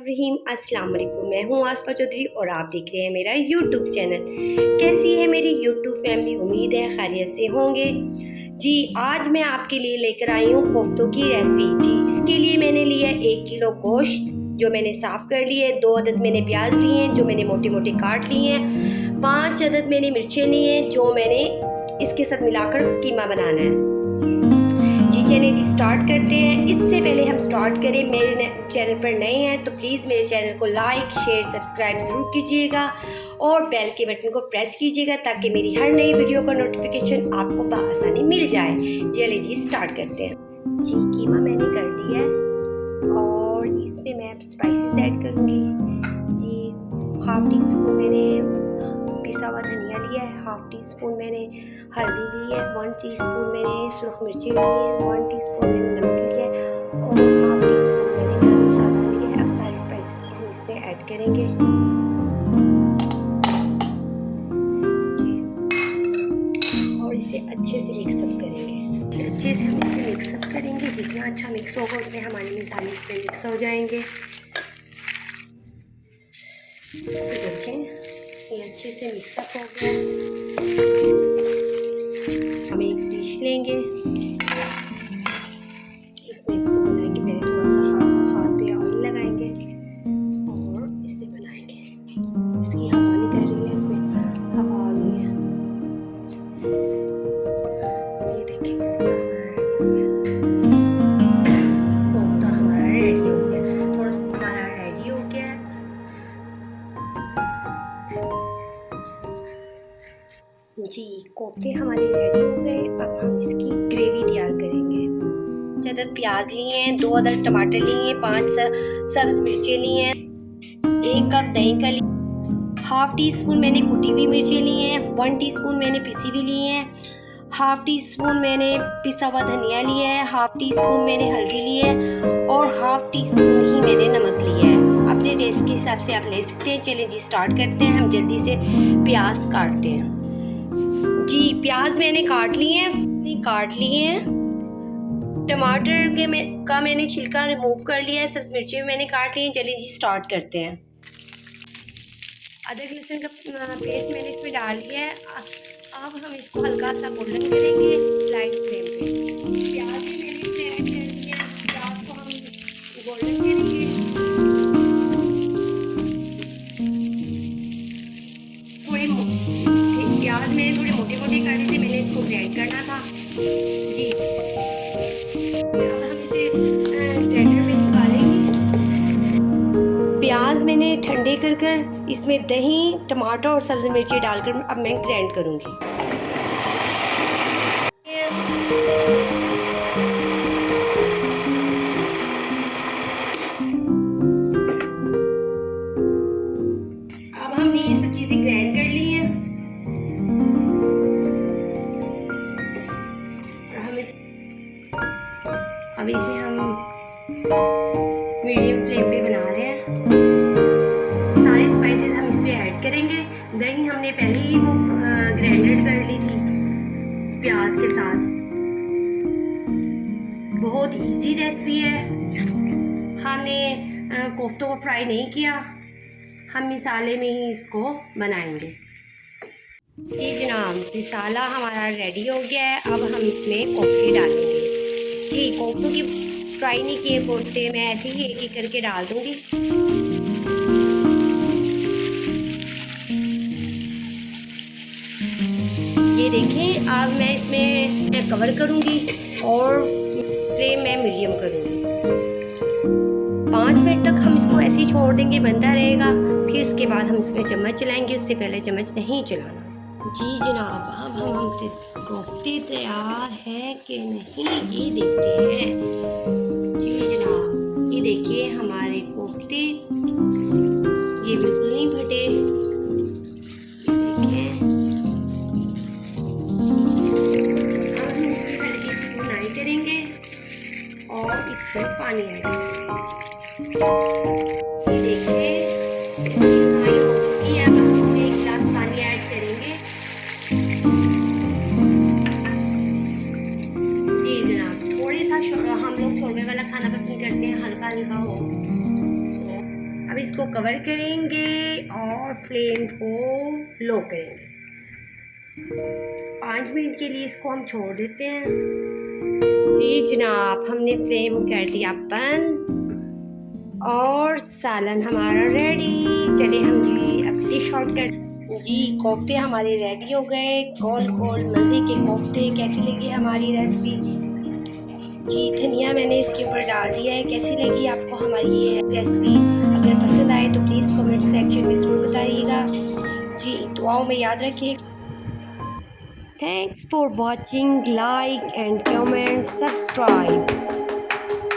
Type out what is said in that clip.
बिस्मिल्लाहिर्रहमानिर्रहीम। अस्सलाम वालेकुम। मैं हूँ आसफ़ा चौधरी और आप देख रहे हैं मेरा यूट्यूब चैनल। कैसी है मेरी यूट्यूब फैमिली? उम्मीद है खैरियत से होंगे। जी, आज मैं आपके लिए लेकर आई हूँ कोफ्तों की रेसिपी। जी, इसके लिए मैंने लिया 1 किलो गोश्त जो मैंने साफ़ कर लिए, 2 अदद मैंने प्याज लिए हैं जो मैंने मोटे मोटे काट लिए हैं, 5 अदद मैंने मिर्चें ली हैं जो मैंने इसके साथ मिलाकर कीमा बनाना है। जी चलिए जी स्टार्ट करते हैं। इससे पहले हम स्टार्ट करें, मेरे चैनल पर नए हैं तो प्लीज़ मेरे चैनल को लाइक शेयर सब्सक्राइब ज़रूर कीजिएगा और बेल के बटन को प्रेस कीजिएगा ताकि मेरी हर नई वीडियो का नोटिफिकेशन आपको बआसानी मिल जाए। चलिए जी स्टार्ट करते हैं। जी कीमा मैंने कर लिया है और इसमें मैं अब स्पाइसेस ऐड करूँगी। जी 1/2 टी स्पून मैंने पिसा हुआ धनिया लिया है, 1/2 टी स्पून मैंने हल्दी ली है, 1 टीस्पून मैंने सुरख मिर्ची ली है, 1 टीस्पून मैंने नमक लिया है और 1/2 टीस्पून मैंने गरम मसाला लिया है। अब सारे स्पाइसेस को हम इसमें ऐड करेंगे। जी और इसे अच्छे से मिक्सअप करेंगे। अच्छे से हम इसे मिक्सअप करेंगे। जितना अच्छा मिक्स होगा उतने हमारे मसाले इसमें मिक्स हो जाएंगे। तो देखें ये अच्छे से मिक्सअप हो गया। हम एक डिश लेंगे, इसमें इसको बनाएंगे। पहले थोड़ा सा हाथ पे ऑयल लगाएंगे और इससे बनाएंगे। इसकी हवा निकल रही है, इसमें हवा आ गई है। ये देखिए कोफ्ता हमारा रेडी हो गया। थोड़ा सा हमारा रेडी हो गया। जी कोफ्ते हमारे रेडी हो गए। अब हम इसकी ग्रेवी तैयार करेंगे। 5 अदद प्याज लिए हैं, 2 अदद टमाटर लिए हैं, 5 सब्ज मिर्चें ली हैं, 1 कप दही का 1/2 टी स्पून मैंने कुटी हुई मिर्चें ली हैं, 1 टीस्पून मैंने पिसी हुई ली हैं, 1/2 टीस्पून मैंने पिसा हुआ धनिया लिया है, 1/2 टीस्पून मैंने हल्दी ली है और 1/2 टीस्पून ही मैंने नमक लिया है। अपने टेस्ट के हिसाब से आप ले सकते हैं। चलिए जी स्टार्ट करते हैं। हम जल्दी से प्याज काटते हैं। जी प्याज मैंने काट लिए हैं। टमाटर का मैंने छिलका रिमूव कर लिया है। सब मिर्ची मैंने काट ली हैं। चलिए जी स्टार्ट करते हैं। अदरक लहसुन का पेस्ट मैंने इसमें डाल लिया है। अब हम इसको हल्का सा गोल्डन करेंगे लाइट फ्लेम पे। प्याज भी मैंने इसमें ऐड कर दिया है। प्याज को हम गोल्डन करेंगे। प्याज मैंने थोड़े मोटे मोटे काटे थे, मैंने इसको ग्राइंड करना था। जी अब हम इसे ग्राइंडर में निकालेंगे। प्याज मैंने ठंडे कर इसमें दही टमाटर और सब्ज़ी मिर्ची डालकर अब मैं ग्राइंड करूँगी। अब हमने ये सब चीज़ें ग्राइंड कर ली हैं। अब इसे हम मीडियम फ्लेम पे बना रहे हैं। सारे स्पाइसेस हम इसमें ऐड करेंगे। दही हमने पहले ही वो ग्राइंडेड कर ली थी प्याज के साथ। बहुत इजी रेसिपी है। हमने कोफ्तों को फ्राई नहीं किया, हम मिसाले में ही इसको बनाएंगे। जी जनाब मिसाला हमारा रेडी हो गया है। अब हम इसमें कोफ्ते डालेंगे। जी कोफ्तों की फ्राई नहीं किए कोफ्ते, मैं ऐसे ही एक एक करके डाल दूंगी। ये देखें। अब मैं इसमें कवर करूंगी और फ्लेम मैं मीडियम करूंगी। 5 मिनट तक हम इसको ऐसे ही छोड़ देंगे, बनता रहेगा। फिर उसके बाद हम इसमें चम्मच चलाएंगे, उससे पहले चम्मच नहीं चलाना। जी जनाब अब हम कोफ्ते तैयार है कि नहीं ये देखते हैं। जी जनाब ये देखिए हमारे कोफ्ते, ये बिल्कुल नहीं फटे। ये देखिए अब हम इसकी हल्की सी भुनाई करेंगे और इसमें पानी ऐड करेंगे। ये देखिए इसकी भुनाई हो चुकी है। अब हम इसमें 1 गिलास पानी ऐड करेंगे। जी जनाब थोड़े सा हम लोग शोरबे वाला खाना पसंद करते हैं, हल्का हल्का हो। अब इसको कवर करेंगे और फ्लेम को लो करेंगे। 5 मिनट के लिए इसको हम छोड़ देते हैं। जी जनाब, हमने फ्लेम कर दिया बंद और सालन हमारा रेडी। चले हम जी अब डिश आउट कर। जी कोफ्ते हमारे रेडी हो गए, गोल गोल मज़े के कोफ्ते। कैसी लगी हमारी रेसिपी? जी धनिया मैंने इसके ऊपर डाल दिया है। कैसी लगी आपको हमारी ये रेसिपी? अगर पसंद आए तो प्लीज़ कमेंट सेक्शन में ज़रूर बताइएगा। जी दुआओं में याद रखिए। Thanks for watching, like and comment, subscribe.